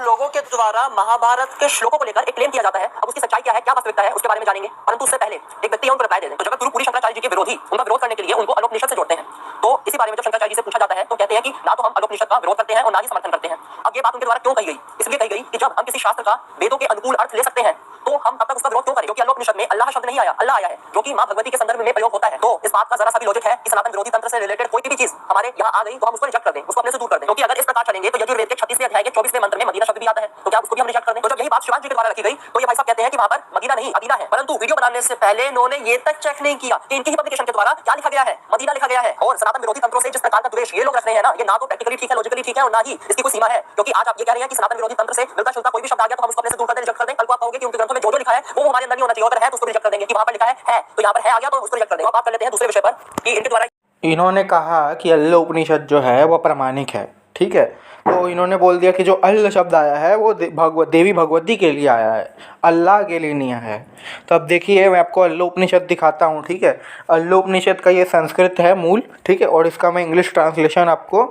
लोगों के द्वारा महाभारत के श्लोकों को लेकर एक क्लेम किया जाता है। अब उसकी सच्चाई क्या है, क्या वास्तविकता है, उसके बारे में जानेंगे, परंतु उससे पहले एक व्यक्ति उनको रिप्लाई दे दें। तो जगत गुरु पूरी शंकराचार्य जी के विरोधी उनका विरोध करने के लिए उनको अलोपनिषद से जोड़ते हैं। तो इसी बारे में जब शंकराचार्य जी से पूछा जाता है तो कहते हैं कि ना तो हम अलोपनिषद का विरोध करते हैं और ना ही समर्थन करते हैं। अब ये बात उनके द्वारा क्यों कही गई? इसलिए कही गई कि जब हम किसी शास्त्र का वेदों के अनुकूल अर्थ ले सकते हैं तो हम तब तक उसका विरोध क्यों करें? क्योंकि अलोपनिषद में अल्लाह शब्द नहीं आया, अल्लाह आया है, जो कि मां भगवती के संदर्भ में प्रयोग होता है। तो इस बात का जरा सा भी लॉजिक है कि सनातन विरोधी तंत्र से रिलेटेड कोई भी चीज हमारे यहाँ आ गई तो हम उसको रिजेक्ट कर दें, उसको अपने से दूर कर दें। क्योंकि अगर इस प्रकार चलेंगे तो यजुर्वेद के 36वें अध्याय के 24वें मंत्र में मदीना शब्द भी आता है, तो क्या उसको भी हम रिजेक्ट कर दें? तो जब यही बात शिवाजी के द्वारा रखी गई तो ये भाई साहब कहते हैं कि वहां पर मदीना नहीं मदीना है। परंतु वीडियो बनाने से पहले इन्होंने ये तक चेक नहीं किया कि इनकी ही पब्लिकेशन के द्वारा क्या लिखा गया है, मदीना लिखा गया है। और सनातन विरोधी तंत्रों से जिस प्रकार का द्वेष ये लोग रख रहे हैं ना, ये ना तो प्रैक्टिकली ठीक है, लॉजिकली ठीक है, और ना ही इसकी कोई सीमा है। क्योंकि आज आप ये कह रहे हैं कि सनातन विरोधी तंत्र से मिलता जुलता कोई भी शब्द आ गया तो हम उसको अपने से दूर कर दें, रिजेक्ट कर दें। कल को आप कहोगे कि उनके ग्रंथों में जो लिखा है वो हमारे अंदर नहीं होना चाहिए, अगर है तो उसको रिजेक्ट कर देंगे। कि वहां पर लिखा है तो यहाँ पर है आ गया तो उसको रिजेक्ट कर देंगे। अब बात कर लेते हैं दूसरे विषय पर कि इनके द्वारा इन्होंने कहा कि अल्ल उपनिषद जो है वो प्रामाणिक है, ठीक है। तो इन्होंने बोल दिया कि जो अल्ल शब्द आया है वो देवी भगवती के लिए आया है, अल्लाह के लिए नहीं आया है। तो अब देखिए मैं आपको अल्ल उपनिषद दिखाता हूँ, ठीक है। अल्ल उपनिषद का ये संस्कृत है मूल, ठीक है, और इसका मैं इंग्लिश ट्रांसलेशन आपको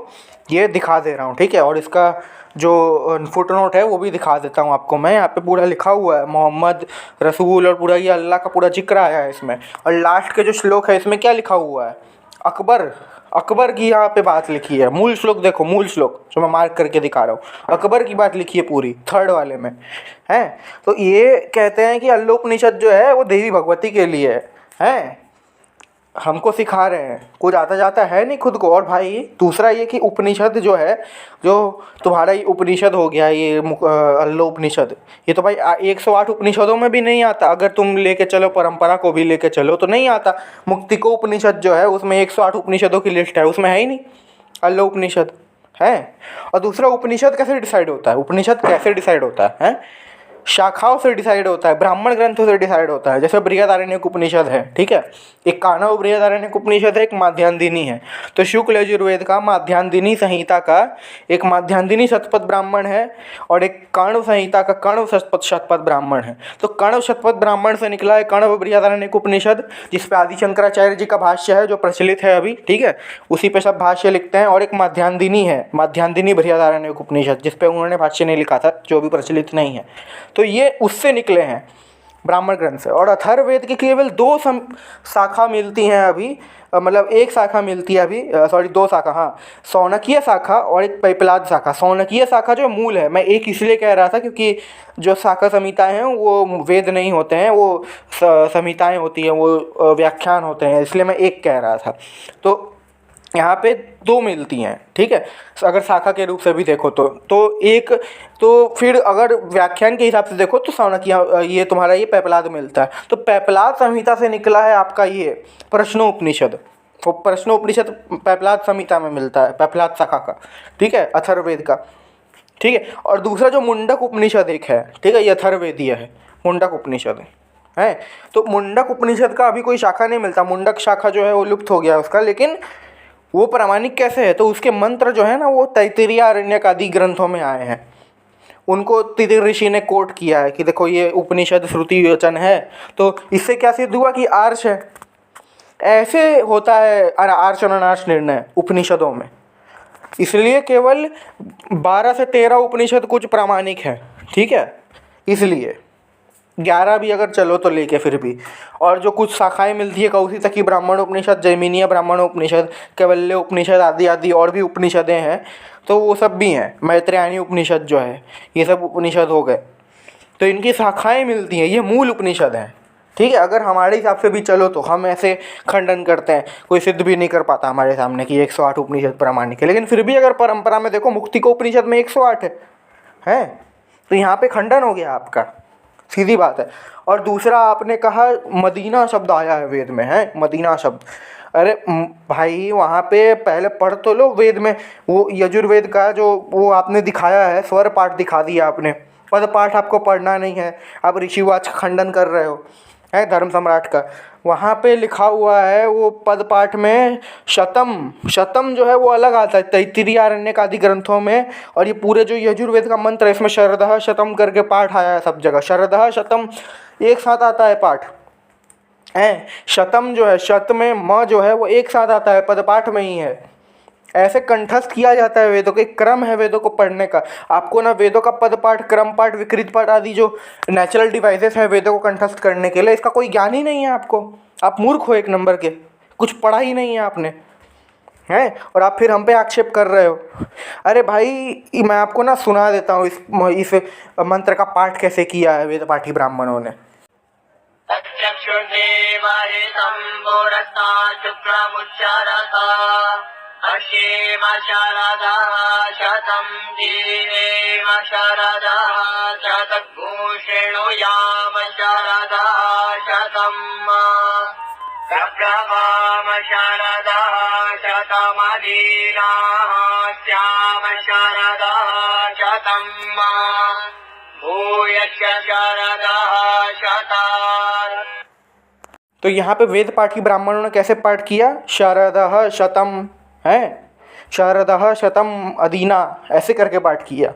ये दिखा दे रहा हूँ, ठीक है। और इसका जो फुटनोट है वो भी दिखा देता हूँ आपको मैं। यहाँ पे पूरा लिखा हुआ है मोहम्मद रसूल और पूरा ये अल्लाह का पूरा जिक्र आया है इसमें। और लास्ट के जो श्लोक है इसमें क्या लिखा हुआ है, अकबर की यहाँ पे बात लिखी है। मूल श्लोक देखो, मूल श्लोक जो मैं मार्क करके दिखा रहा हूँ, अकबर की बात लिखी है पूरी, थर्ड वाले में है। तो ये कहते हैं कि अल्ल उपनिषद जो है वो देवी भगवती के लिए है, हमको सिखा रहे हैं, कुछ आता जाता है नहीं खुद को। और भाई दूसरा ये कि उपनिषद जो है, जो तुम्हारा ये उपनिषद हो गया ये अल्ल उपनिषद, ये तो भाई 108 उपनिषदों में भी नहीं आता। अगर तुम लेके चलो परंपरा को भी लेके चलो तो नहीं आता। मुक्तिको उपनिषद जो है उसमें 108 उपनिषदों की लिस्ट है, उसमें है ही नहीं अल्ल उपनिषद है। और दूसरा उपनिषद कैसे डिसाइड होता है, उपनिषद कैसे डिसाइड होता है? शाखाओं से डिसाइड होता है, ब्राह्मण ग्रंथों से डिसाइड होता है। जैसे बृहदारण्यक उपनिषद है, ठीक है, एक काणव बृहदारण्यक उपनिषद है, एक माध्यान्दिनी है। तो शुक्ल यजुर्वेद का माध्यान्दिनी संहिता का एक माध्यान्दिनी शतपथ ब्राह्मण है और एक कण्व संहिता का कण्व शतपथ ब्राह्मण है। तो कण्व शतपथ ब्राह्मण से निकला है कण्व बृहदारण्यक उपनिषद, जिसपे आदि शंकराचार्य जी का भाष्य है जो प्रचलित है अभी, ठीक है, उसी पे सब भाष्य लिखते हैं। और एक माध्यान्दिनी है, माध्यान्दिनी बृहदारण्यक उपनिषद, जिसपे उन्होंने भाष्य नहीं लिखा था, जो भी प्रचलित नहीं है। तो ये उससे निकले हैं ब्राह्मण ग्रंथ से। और अथर्ववेद की केवल दो शाखा मिलती हैं अभी, मतलब एक शाखा मिलती है अभी, सॉरी दो शाखा, हाँ, सौनकीय शाखा और एक पैपलाद शाखा। सौनकीय शाखा जो मूल है, मैं एक इसलिए कह रहा था क्योंकि जो शाखा संहिताएं हैं वो वेद नहीं होते हैं, वो संहिताएं होती हैं, वो व्याख्यान होते हैं, इसलिए मैं एक कह रहा था। तो यहाँ पे दो मिलती हैं, ठीक है, अगर शाखा के रूप से भी देखो तो एक, तो फिर अगर व्याख्यान के हिसाब से देखो तो सौनकीय, ये तुम्हारा ये पैपलाद मिलता है। तो पैपलाद संहिता से निकला है आपका ये प्रश्नोपनिषद। वो प्रश्नोपनिषद पैपलाद संहिता में मिलता है, पैपलाद शाखा का, ठीक है, अथर्ववेद का, ठीक है। और दूसरा जो मुंडक उपनिषद एक है, ठीक है, ये अथर्ववेदीय है, मुंडक उपनिषद है। तो मुंडक उपनिषद का अभी कोई शाखा नहीं मिलता, मुंडक शाखा जो है वो लुप्त हो गया उसका। लेकिन वो प्रामाणिक कैसे है? तो उसके मंत्र जो है ना वो तैत्तिरीय आरण्यक आदि ग्रंथों में आए हैं। उनको तितिर ऋषि ने कोट किया है कि देखो ये उपनिषद श्रुति वचन है। तो इससे क्या सिद्ध हुआ कि आर्ष है, ऐसे होता है आर्ष अनार्ष निर्णय उपनिषदों में। इसलिए केवल 12 से 13 उपनिषद कुछ प्रामाणिक है, ठीक है, इसलिए 11 भी अगर चलो तो लेके फिर भी। और जो कुछ शाखाएं मिलती है कौशी तक की ब्राह्मण उपनिषद, जैमिनीय ब्राह्मण उपनिषद, कैवल्य उपनिषद आदि आदि और भी उपनिषदें हैं, तो वो सब भी हैं। मैत्रेयानी उपनिषद जो है, ये सब उपनिषद हो गए। तो इनकी शाखाएं मिलती हैं, ये मूल उपनिषद हैं, ठीक है। अगर हमारे हिसाब से भी चलो तो हम ऐसे खंडन करते हैं, कोई सिद्ध भी नहीं कर पाता हमारे सामने कि 108 उपनिषद प्रामाणिक है। लेकिन फिर भी अगर परंपरा में देखो, मुक्ति को उपनिषद में 108 है, तो यहाँ पे खंडन हो गया आपका, सीधी बात है। और दूसरा आपने कहा मदीना शब्द आया है वेद में, है मदीना शब्द। अरे भाई वहाँ पे पहले पढ़ तो लो वेद में, वो यजुर्वेद का जो वो आपने दिखाया है, स्वर पाठ दिखा दिया आपने, पद पाठ आपको पढ़ना नहीं है, आप ऋषिवाच खंडन कर रहे हो, है धर्म सम्राट का। वहाँ पे लिखा हुआ है वो पद पाठ में शतम जो है वो अलग आता है तैत्तिरीय आरण्यक आदि ग्रंथों में। और ये पूरे जो यजुर्वेद का मंत्र है इसमें शरदः शतम करके पाठ आया है सब जगह, शरदः शतम एक साथ आता है पाठ है। शतम जो है, शत में म जो है वो एक साथ आता है, पद पाठ में ही है, ऐसे कंठस्थ किया जाता है वेदों को, एक क्रम है वेदों को पढ़ने का। आपको ना वेदों का पद पाठ, क्रम पाठ, विकृत पाठ आदि जो नेचुरल डिवाइसेस हैं वेदों को कंठस्थ करने के लिए, इसका कोई ज्ञान ही नहीं है आपको। आप मूर्ख हो एक नंबर के, कुछ पढ़ा ही नहीं है आपने, हैं? और आप फिर हम पे आक्षेप कर रहे हो। अरे भाई मैं आपको ना सुना देता हूँ इस मंत्र का पाठ कैसे किया है वेद पाठी ब्राह्मणों ने। अश्येम शरदः शतं दीनेम शरदः शतघूषणुयाम शरदः शतम् प्रभवाम शरदः शतमदीनाः स्याम शरदः शतम् भूयश्च शरदः शतात्। तो यहाँ पे वेद पाठी ब्राह्मणों ने कैसे पाठ किया? शरदः शतम है, शरदः शतम अदीना, ऐसे करके पाठ किया।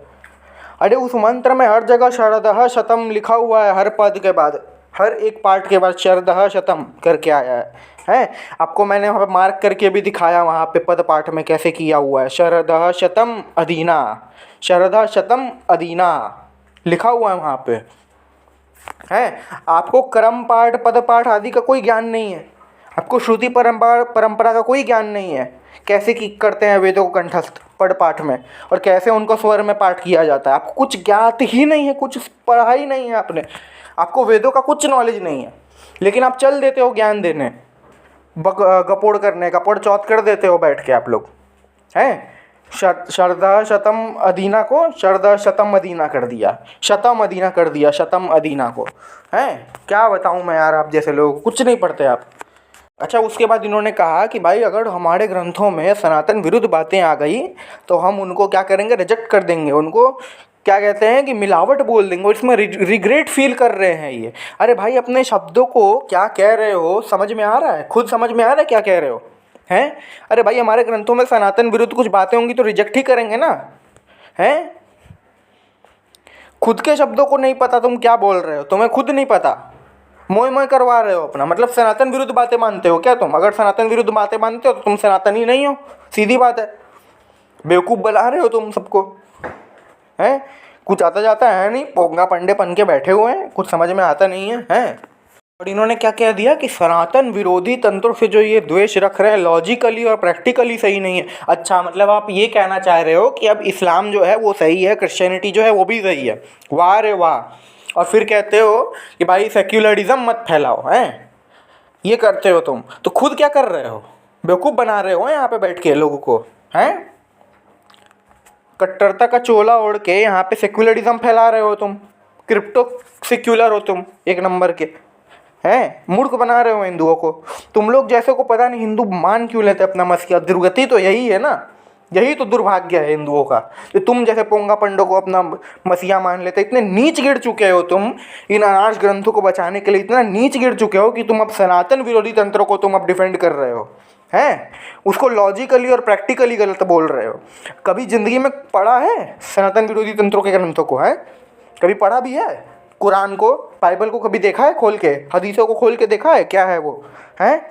अरे उस मंत्र में हर जगह शरदः शतम लिखा हुआ है, हर पद के बाद, हर एक पाठ के बाद शरदः शतम करके आया है। आपको मैंने वहाँ पे मार्क करके भी दिखाया, वहाँ पे पद पाठ में कैसे किया हुआ है। शरदः शतम अदीना, शरदः शतम अदीना लिखा हुआ है वहाँ पे, है। आपको क्रम पाठ, पद पाठ आदि का कोई ज्ञान नहीं है, आपको श्रुति परंपरा का कोई ज्ञान नहीं है। कैसे की करते हैं वेदों को कंठस्थ पद पाठ में, और कैसे उनको स्वर में पाठ किया जाता है, आपको कुछ ज्ञात ही नहीं है, कुछ पढ़ा ही नहीं है आपने, आपको वेदों का कुछ नॉलेज नहीं है। लेकिन आप चल देते हो ज्ञान देने, गपोड़ करने, गपोड़ चौथ कर देते हो बैठ के आप लोग, हैं। शरदः शतम अदीना को शरदः शतम अदीना कर दिया, शतम अदीना कर दिया, शतम अदीना को, हैं। क्या बताऊं मैं यार, आप जैसे लोग कुछ नहीं पढ़ते आप। अच्छा, उसके बाद इन्होंने कहा कि भाई अगर हमारे ग्रंथों में सनातन विरुद्ध बातें आ गई तो हम उनको क्या करेंगे, रिजेक्ट कर देंगे, उनको क्या कहते हैं कि मिलावट बोल देंगे, और इसमें रिग्रेट फील कर रहे हैं ये। अरे भाई अपने शब्दों को क्या कह रहे हो समझ में आ रहा है? खुद समझ में आ रहा है क्या कह रहे हो, हैं? अरे भाई हमारे ग्रंथों में सनातन विरुद्ध कुछ बातें होंगी तो रिजेक्ट ही करेंगे ना, हैं? खुद के शब्दों को नहीं पता तुम क्या बोल रहे हो, तुम्हें खुद नहीं पता, मोय मोय करवा रहे हो अपना, मतलब सनातन विरुद्ध बातें मानते हो क्या तुम? अगर सनातन विरुद्ध बातें मानते हो तो तुम सनातन ही नहीं हो, सीधी बात है। बेवकूफ़ बना रहे हो तुम सबको, हैं? कुछ आता जाता है नहीं, पोंगा पंडे पन के बैठे हुए हैं, कुछ समझ में आता नहीं है, हैं? और इन्होंने क्या कह दिया कि सनातन विरोधी तंत्रों से जो ये द्वेष रख रहे हैं लॉजिकली और प्रैक्टिकली सही नहीं है। अच्छा, मतलब आप ये कहना चाह रहे हो कि अब इस्लाम जो है वो सही है, क्रिश्चियनिटी जो है वो भी सही है। वाह रे वाह। और फिर कहते हो कि भाई सेक्युलरिज्म मत फैलाओ, हैं? ये करते हो तुम, तो खुद क्या कर रहे हो? बेवकूफ़ बना रहे हो यहाँ पे बैठ के लोगों को, हैं? कट्टरता का चोला ओढ़ के यहाँ पे सेक्युलरिज्म फैला रहे हो तुम, क्रिप्टो सेक्युलर हो तुम एक नंबर के, हैं? मूर्ख बना रहे हो हिंदुओं को। तुम लोग जैसे को पता नहीं हिंदू मान क्यों लेते अपना मसीहा, दुर्गति तो यही है ना, यही तो दुर्भाग्य है हिंदुओं का, कि तुम जैसे पोंगा पंडों को अपना मसीहा मान लेते। इतने नीच गिर चुके हो तुम, इन अनार्ष ग्रंथों को बचाने के लिए इतना नीच गिर चुके हो कि तुम अब सनातन विरोधी तंत्रों को तुम अब डिफेंड कर रहे हो, हैं? उसको लॉजिकली और प्रैक्टिकली गलत बोल रहे हो। कभी ज़िंदगी में पढ़ा है सनातन विरोधी तंत्रों के ग्रंथों को, है? कभी पढ़ा भी है? कुरान को, बाइबल को कभी देखा है खोल के? हदीसों को खोल के देखा है क्या है वो, हैं?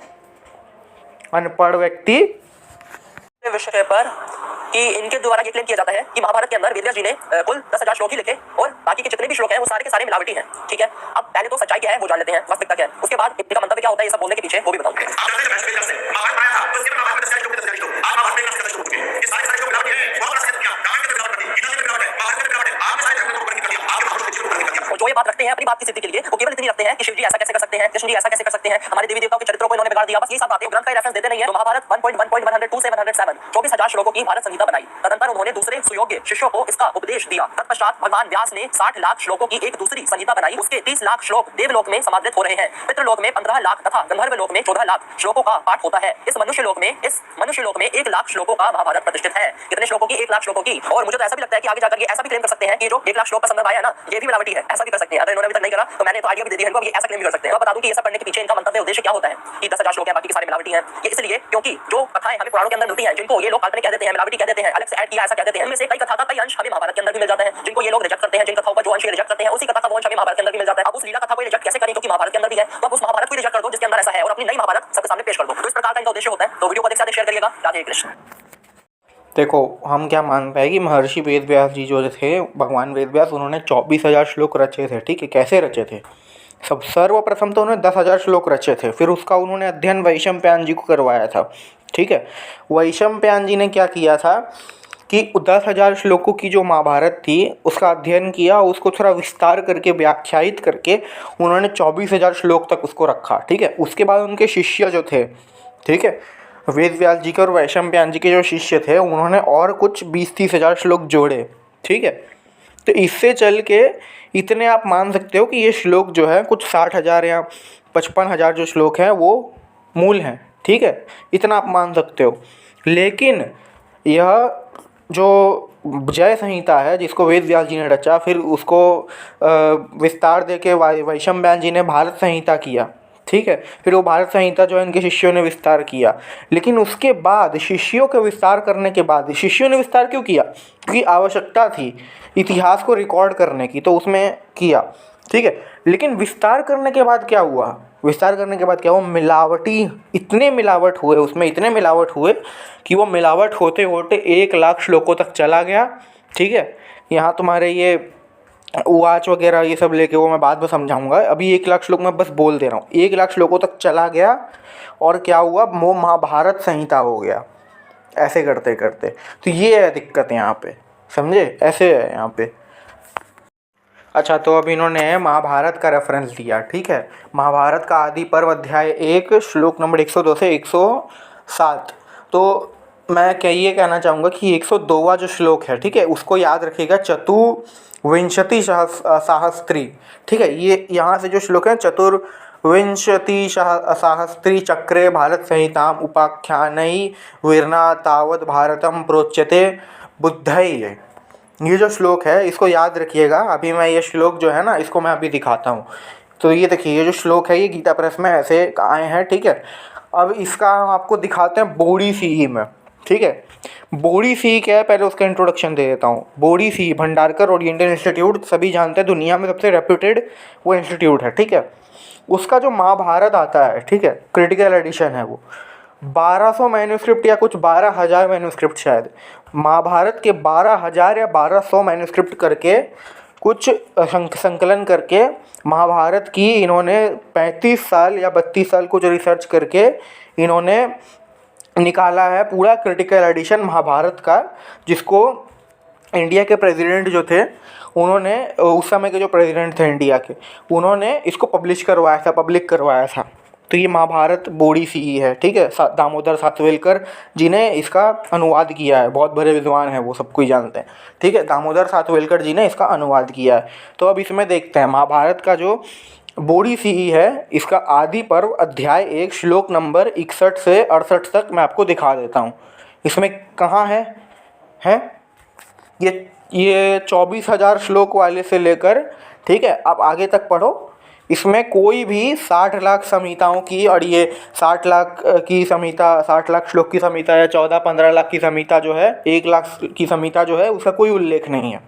अनपढ़ व्यक्ति। विषय पर कि इनके द्वारा ये क्लेम किया जाता है कि महाभारत के अंदर वेदव्यास जी ने कुल 10,000 श्लोक ही लिखे और बाकी के जितने भी श्लोक हैं वो सारे के सारे मिलावटी हैं, ठीक है। अब पहले तो सच्चाई क्या है वो जान लेते हैं, वास्तविकता क्या है, उसके बाद इनका मंतव्य क्या होता है ये सब बोलने के पीछे वो भी बताऊंगा। जो ये बात रखते हैं अपनी बात की सिद्धि के लिए, वो केवल इतनी रखते हैं कि शिव जी ऐसा कैसे कर सकते हैं, कृष्ण जी ऐसा कैसे कर सकते हैं, हमारे देवी देवताओं के चरित्रों को इन्होंने बिगाड़ दिया, बस ये सब बातें ग्रंथ का रेफरेंस देते नहीं है। तो महाभारत 1.1.102 से 107 24,000 श्लोकों की भारत संहिता बनाई। तदंतर उन्होंने दूसरे सुयोग्य शिष्यों को इसका उपदेश दिया। तत्पश्चात भगवान व्यास ने 60 लाख श्लोकों की एक दूसरी संहिता बनाई। उसके 30 लाख श्लोक देवलोक में समादृत हो रहे हैं, पितृलोक में 15 लाख तथा गंधर्व लोक में 14 लाख श्लोकों का पाठ होता है। इस मनुष्य लोक में 1 लाख श्लोकों का महाभारत प्रतिष्ठित है। कितने श्लोकों की? 1 लाख श्लोकों की। और मुझे तो ऐसा भी लगता है कि आगे जाकर ये ऐसा भी क्लेम कर सकते हैं कि जो 1 लाख श्लोक का संदर्भ आया ना ये भी मिलावटी है, ऐसा भी कर सकते हैं। अगर इन्होंने अभी तक नहीं करा तो मैंने तो आइडिया भी दे दी है इनको, ये ऐसा क्लेम भी कर सकते हैं। बता दूं कि ये सब पढ़ने के पीछे इनका मंतव्य उद्देश्य क्या होता है कि 10,000 श्लोक हैं बाकी के सारे मिलावटी हैं। ये इसलिए क्योंकि जो कथाएं हमें पुराणों के अंदर मिलती हैं जिनको ये लोग काल्पनिक कह देते हैं, मिलावटी कह देते हैं, अलग से ऐड किया ऐसा कह देते हैं, इनमें से कई कथा का कई अंश हमें महाभारत के अंदर भी मिल जाता है, जिनको ये लोग रिजेक्ट करते हैं। जिन कथाओं का जो अंश रिजेक्ट करते हैं उसी कथा का वो अंश हमें महाभारत के अंदर भी मिल जाता है। अब उस लीला कथा को रिजेक्ट कैसे करें क्योंकि महाभारत के अंदर भी है, तो अब उस महाभारत को रिजेक्ट कर दो जिसके अंदर ऐसा है और अपनी नई महाभारत सबके सामने पेश कर दो। तो इस प्रकार का इनका उद्देश्य होता है। तो वीडियो को अधिक से अधिक शेयर करिएगा। राधे कृष्ण। देखो हम क्या मानते हैं कि महर्षि वेद व्यास जी जो थे, भगवान वेद व्यास, उन्होंने 24,000 श्लोक रचे थे। ठीक है, कैसे रचे थे? सर्वप्रथम तो उन्होंने 10,000 श्लोक रचे थे, फिर उसका उन्होंने अध्ययन वैशंपायन जी को करवाया था। ठीक है, वैशंपायन जी ने क्या किया था कि 10,000 श्लोकों की जो महाभारत थी उसका अध्ययन किया, उसको थोड़ा विस्तार करके व्याख्यायित करके उन्होंने 24,000 श्लोक तक उसको रखा। ठीक है, उसके बाद उनके शिष्य जो थे, ठीक है, वेद व्यास जी के और वैशंपायन जी के जो शिष्य थे, उन्होंने और कुछ 20-30 हज़ार श्लोक जोड़े। ठीक है, तो इससे चल के इतने आप मान सकते हो कि ये श्लोक जो है कुछ 60,000 या 55,000 जो श्लोक हैं वो मूल हैं। ठीक है, इतना आप मान सकते हो। लेकिन यह जो जय संहिता है जिसको वेद व्यास जी ने रचा, फिर उसको विस्तार दे के वैशंपायन जी ने भारत संहिता किया। ठीक है, फिर वो भारत संहिता जो है इनके शिष्यों ने विस्तार किया। लेकिन उसके बाद शिष्यों के विस्तार करने के बाद, शिष्यों ने विस्तार क्यों किया? क्योंकि आवश्यकता थी इतिहास को रिकॉर्ड करने की, तो उसमें किया। ठीक है, लेकिन विस्तार करने के बाद क्या हुआ? विस्तार करने के बाद क्या हुआ? मिलावटी, इतने मिलावट हुए उसमें, इतने मिलावट हुए कि वो मिलावट होते होते 1,00,000 श्लोकों तक चला गया। ठीक है, यहाँ तुम्हारे ये उवाच वगैरह ये सब लेके वो मैं बाद में समझाऊंगा। अभी 1,00,000 श्लोक मैं बस बोल दे रहा हूँ। 1,00,000 श्लोकों तक चला गया और क्या हुआ? वो महाभारत संहिता हो गया ऐसे करते करते। तो ये है दिक्कत यहाँ पे, समझे? ऐसे है यहाँ पे। अच्छा, तो अब इन्होंने महाभारत का रेफरेंस दिया। ठीक है, महाभारत का आदि पर्व अध्याय 1 श्लोक नंबर 102 से 107। तो मैं ये कहना चाहूँगा कि 102वां जो श्लोक है, ठीक है, उसको याद रखिएगा, चतुर्विंशति सहस्त्री। ठीक है, ये यहाँ से जो श्लोक है, चतुर्विंशति सहस्त्री चक्रे भारत संहिताम उपाख्यानै वीर्ना तावत् भारतम प्रोच्यते बुद्धये। ये जो श्लोक है इसको याद रखिएगा। अभी मैं ये श्लोक जो है ना, इसको मैं अभी दिखाता हूँ। तो ये देखिए, ये जो श्लोक है ये गीता प्रेस में ऐसे आए हैं। ठीक है, अब इसका हम आपको दिखाते हैं बोड़ी सी में। ठीक है, बोड़ी सी क्या है, पहले उसका इंट्रोडक्शन दे देता हूँ। बोड़ी सी भंडारकर ओरिएंटल इंस्टीट्यूट, सभी जानते हैं दुनिया में सबसे रेप्यूटेड वो इंस्टीट्यूट है। ठीक है, उसका जो महाभारत आता है, ठीक है, क्रिटिकल एडिशन है वो 1200 मैन्यूस्क्रिप्ट या कुछ 12,000 मैन्यूस्क्रिप्ट, शायद महाभारत के 12,000 या 1,200 मैन्यूस्क्रिप्ट करके कुछ संकलन करके महाभारत की इन्होंने 35 साल या 32 साल कुछ रिसर्च करके इन्होंने निकाला है पूरा क्रिटिकल एडिशन महाभारत का, जिसको इंडिया के प्रेसिडेंट जो थे उन्होंने, उस समय के जो प्रेसिडेंट थे इंडिया के, उन्होंने इसको पब्लिश करवाया था, पब्लिक करवाया था। तो ये महाभारत बोड़ी सी है। ठीक है, दामोदर सातवेलकर जी ने इसका अनुवाद किया है, बहुत बड़े विद्वान हैं वो, सब कोई जानते हैं। ठीक है, दामोदर सातवेलकर जी ने इसका अनुवाद किया है। तो अब इसमें देखते हैं महाभारत का जो बोड़ी सी है, इसका आदि पर्व अध्याय 1 श्लोक नंबर 61 से 68 तक मैं आपको दिखा देता हूँ। इसमें कहाँ है ये 24,000 श्लोक वाले से लेकर, ठीक है, आप आगे तक पढ़ो। इसमें कोई भी 60 लाख संहिताओं की, और ये 60 लाख की संहिता, 60 लाख श्लोक की संहिता या 14-15 लाख की संहिता जो है, 1 लाख की संहिता जो है, उसका कोई उल्लेख नहीं है।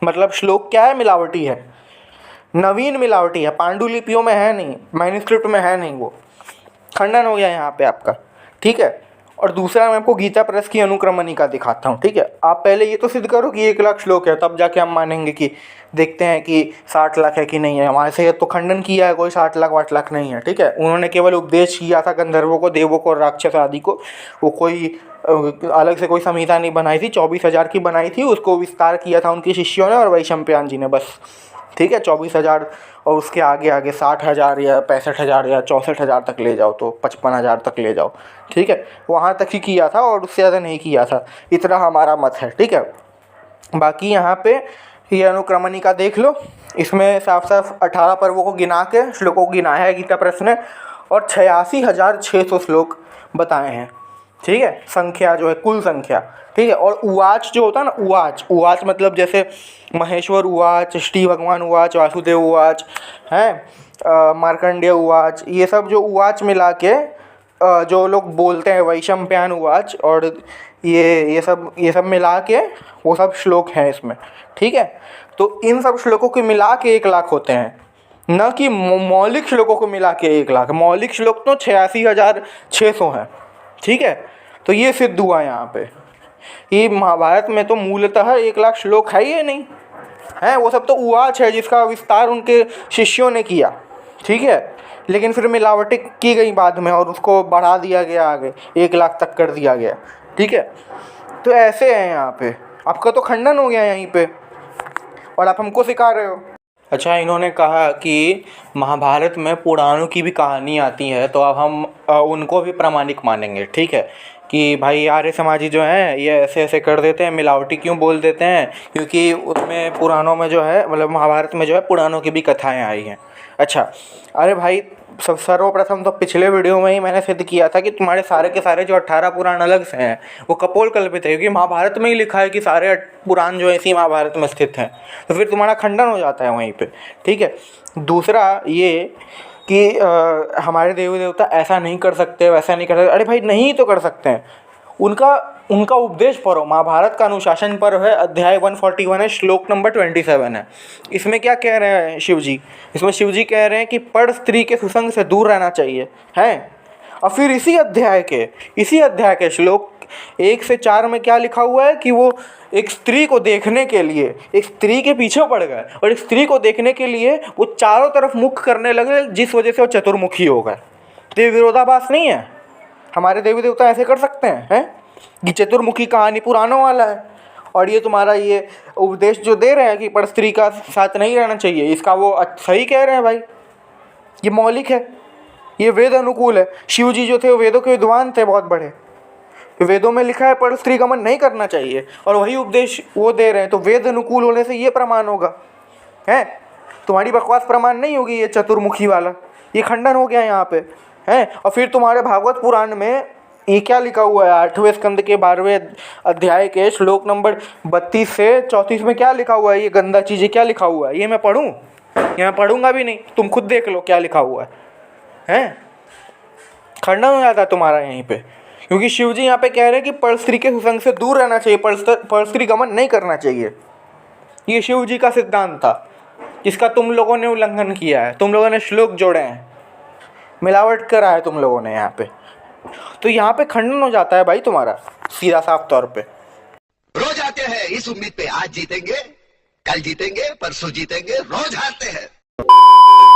मतलब श्लोक क्या है? मिलावटी है, नवीन मिलावटी है, पांडुलिपियों में है नहीं, मैन्यूस्क्रिप्ट में है नहीं, वो खंडन हो गया यहाँ पे आपका। ठीक है, और दूसरा मैं आपको गीता प्रेस की अनुक्रमणिका दिखाता हूँ। ठीक है, आप पहले ये तो सिद्ध करो कि 1,00,000 श्लोक है, तब जाके हम मानेंगे कि देखते हैं कि 60 लाख है कि नहीं है। हमारे से तो खंडन किया है, कोई 60 लाख 8 लाख नहीं है। ठीक है, उन्होंने केवल उपदेश किया था गंधर्वों को, देवों को और राक्षस आदि को। वो कोई अलग से कोई संहिता नहीं बनाई थी, 24,000 की बनाई थी, उसको विस्तार किया था उनके शिष्यों ने और वैशंपायन जी ने, बस। ठीक है, 24,000 और उसके आगे आगे 60,000 या 65,000 या 64,000 तक ले जाओ, तो 55,000 तक ले जाओ। ठीक है, वहाँ तक ही किया था और उससे ज़्यादा नहीं किया था, इतना हमारा मत है। ठीक है, बाकी यहाँ पे ये अनुक्रमणिका देख लो, इसमें साफ साफ 18 पर्वों को गिना के श्लोकों को गिनाया है गीता प्रेस ने, और 86,600 श्लोक बताए हैं। ठीक है, संख्या जो है, कुल संख्या। ठीक है, और उवाच जो होता है ना, उवाच मतलब जैसे महेश्वर उवाच, श्री भगवान उवाच, वासुदेव उवाच हैं, मार्कंडेय उवाच, ये सब जो उवाच मिला के जो लोग बोलते हैं, वैशंपायन उवाच, और ये सब मिला के वो सब श्लोक हैं इसमें। ठीक है, तो इन सब श्लोकों को मिला के 1,00,000 होते हैं, न कि मौलिक श्लोकों को मिला के 1,00,000। मौलिक श्लोक तो 86,600 हैं। ठीक है, तो ये सिद्ध हुआ यहाँ पे। ये महाभारत में तो मूलतः 1,00,000 श्लोक है ही नहीं है, वो सब तो उवाच है जिसका विस्तार उनके शिष्यों ने किया, ठीक है। लेकिन फिर मिलावटी की गई बाद में और उसको बढ़ा दिया गया, आगे 1,00,000 तक कर दिया गया, ठीक है। तो ऐसे है यहाँ पे, आपका तो खंडन हो गया यहीं पे और आप हमको सिखा रहे हो। अच्छा, इन्होंने कहा कि महाभारत में पुराणों की भी कहानी आती है, तो अब हम उनको भी प्रामाणिक मानेंगे, ठीक है। कि भाई आर्य समाजी जो हैं ये ऐसे ऐसे कर देते हैं, मिलावटी क्यों बोल देते हैं, क्योंकि उसमें पुराणों में जो है, मतलब महाभारत में जो है पुराणों की भी कथाएँ आई हैं। अच्छा, अरे भाई सर्वप्रथम तो पिछले वीडियो में ही मैंने सिद्ध किया था कि तुम्हारे सारे के सारे जो 18 पुराण अलग से हैं वो कपोल कल्पित है, क्योंकि महाभारत में ही लिखा है कि सारे पुराण जो है इसी महाभारत में स्थित हैं, तो फिर तुम्हारा खंडन हो जाता है वहीं पे, ठीक है। दूसरा ये कि हमारे देवी देवता ऐसा नहीं कर सकते, वैसा नहीं कर सकते। अरे भाई नहीं तो कर सकते हैं, उनका उपदेश पढ़ो। महाभारत का अनुशासन पर्व है, अध्याय 141 है, श्लोक नंबर 27 है। इसमें क्या कह रहे हैं शिव जी? इसमें शिव जी कह रहे हैं कि पर स्त्री के सुसंग से दूर रहना चाहिए, हैं। और फिर इसी अध्याय के श्लोक 1 से 4 में क्या लिखा हुआ है कि वो एक स्त्री को देखने के लिए एक स्त्री के पीछे पड़ गए और एक स्त्री को देखने के लिए वो चारों तरफ मुख करने लगे, जिस वजह से वो चतुर्मुखी हो गए। तो ये विरोधाभास नहीं है? हमारे देवी देवता ऐसे कर सकते हैं? ये चतुर्मुखी कहानी पुराणों वाला है और ये तुम्हारा ये उपदेश जो दे रहे हैं कि पर स्त्री का साथ नहीं रहना चाहिए, इसका वो सही कह रहे हैं भाई, ये मौलिक है, ये वेद अनुकूल है। शिव जी जो थे वो वेदों के विद्वान थे, बहुत बड़े। वेदों में लिखा है पर स्त्री गमन नहीं करना चाहिए और वही उपदेश वो दे रहे हैं, तो वेद अनुकूल होने से ये प्रमाण होगा, है। तुम्हारी बकवास प्रमाण नहीं होगी ये चतुर्मुखी वाला, ये खंडन हो गया यहाँ पे, है। और फिर तुम्हारे भागवत पुराण में ये क्या लिखा हुआ है? 8वें स्कंद के 12वें अध्याय के श्लोक नंबर 32 से 34 में क्या लिखा हुआ है? ये गंदा चीज़ें क्या लिखा हुआ है? ये मैं पढ़ूँ? ये मैं पढ़ूँगा भी नहीं, तुम खुद देख लो क्या लिखा हुआ है। खंडन हो जाता है तुम्हारा यहीं पे, क्योंकि शिव जी यहाँ पे कह रहे हैं कि पर स्त्री के सुसंग से दूर रहना चाहिए, पर स्त्री गमन नहीं करना चाहिए। ये शिव जी का सिद्धांत था, जिसका तुम लोगों ने उल्लंघन किया है। तुम लोगों ने श्लोक जोड़े हैं, मिलावट करा है तुम लोगों ने यहाँ पे, तो यहाँ पे खंडन हो जाता है भाई तुम्हारा सीधा साफ तौर पे। रोज आते हैं इस उम्मीद पे आज जीतेंगे, कल जीतेंगे, परसों जीतेंगे, रोज हारते हैं।